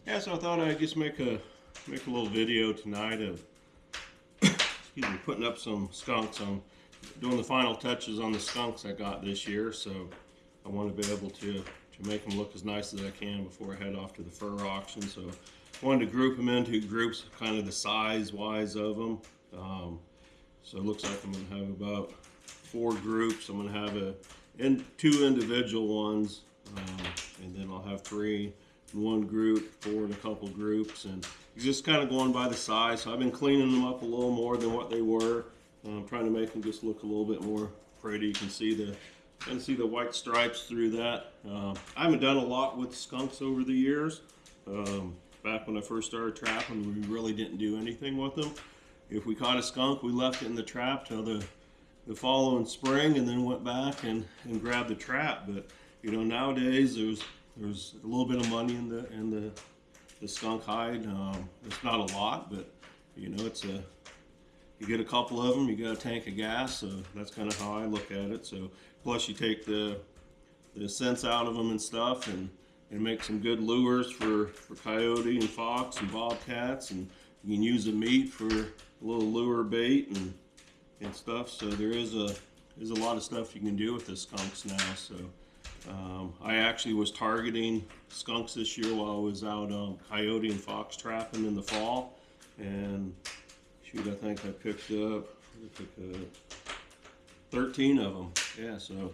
Yeah, so I thought I'd just make a little video tonight of excuse me, putting up some skunks. I'm doing the final touches on the skunks I got this year, so I want to be able to make them look as nice as I can before I head off to the fur auction. So I wanted to group them into groups, kind of the size-wise of them. So it looks like I'm going to have about 4 groups. I'm going to have two individual ones, and then I'll have 3 in one group, 4 in a couple groups, and just kind of going by the size. So I've been cleaning them up a little more than what they were. I'm trying to make them just look a little bit more pretty. You can see the white stripes through that. I haven't done a lot with skunks over the years. Back when I first started trapping, we really didn't do anything with them. If we caught a skunk, we left it in the trap till the following spring, and then went back and grabbed the trap. But you know, nowadays there's a little bit of money in the skunk hide. It's not a lot, but you know, you get a couple of them, you got a tank of gas. So that's kind of how I look at it. So plus you take the scents out of them and stuff, and make some good lures for coyote and fox and bobcats, and you can use the meat for a little lure bait and stuff. So there's a lot of stuff you can do with the skunks now. So I actually was targeting skunks this year while I was out coyote and fox trapping in the fall, and shoot, I think I picked up 13 of them. Yeah, so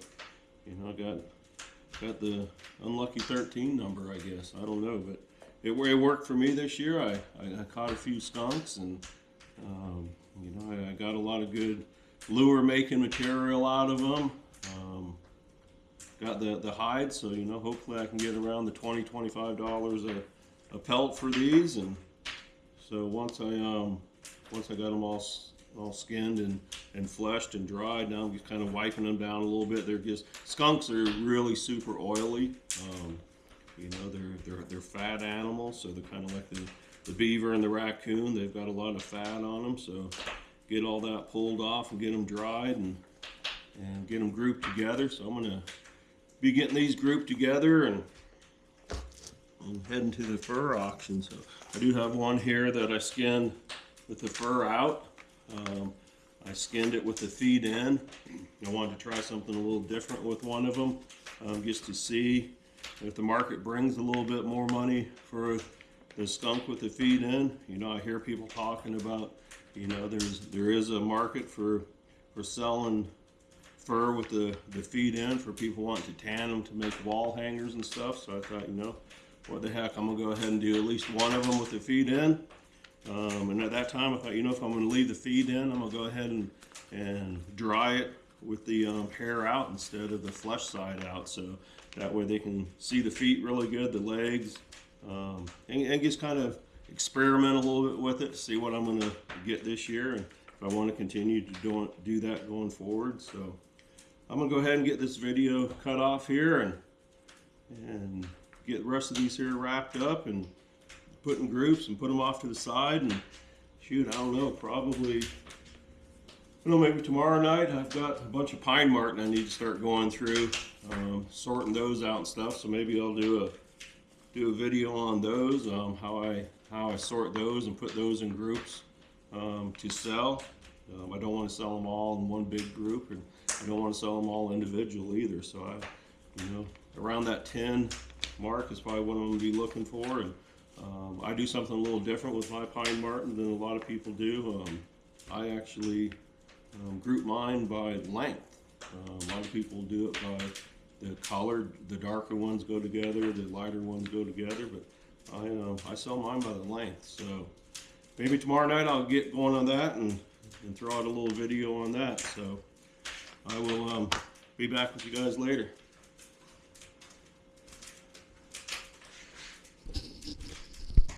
you know, I got the unlucky 13 number, I guess. I don't know, but it worked for me this year. I caught a few skunks, and you know, I got a lot of good lure making material out of them. Got the hide, so you know, hopefully I can get around the $20–25 a pelt for these. And so once I got them all skinned and fleshed and dried, now I'm just kind of wiping them down a little bit. Skunks are really super oily. You know, they're fat animals, so they're kind of like the beaver and the raccoon. They've got a lot of fat on them, so get all that pulled off and get them dried and get them grouped together. So I'm gonna be getting these grouped together and heading to the fur auction. So I do have one here that I skinned with the fur out. I skinned it with the feet in. I wanted to try something a little different with one of them, just to see if the market brings a little bit more money for the skunk with the feet in. You know, I hear people talking about, you know, there is a market for selling fur with the feet in, for people wanting to tan them to make wall hangers and stuff. So I thought, you know, what the heck, I'm gonna go ahead and do at least one of them with the feet in. And at that time I thought, you know, if I'm going to leave the feet in, I'm going to go ahead and dry it with the hair out instead of the flesh side out, so that way they can see the feet really good, the legs, and just kind of experiment a little bit with it, see what I'm going to get this year, and if I want to continue to do that going forward. So I'm going to go ahead and get this video cut off here and get the rest of these here wrapped up and put in groups and put them off to the side. And shoot, I don't know, probably, you know, maybe tomorrow night I've got a bunch of pine marten I need to start going through, sorting those out and stuff. So maybe I'll do a video on those, how I sort those and put those in groups to sell. I don't want to sell them all in one big group, and I don't want to sell them all individual either. So you know, around that 10 mark is probably what I'm going to be looking for. And I do something a little different with my pine marten than a lot of people do. I actually group mine by length. A lot of people do it by the color. The darker ones go together, the lighter ones go together, but I sell mine by the length. So maybe tomorrow night I'll get going on that and throw out a little video on that. So I will be back with you guys later.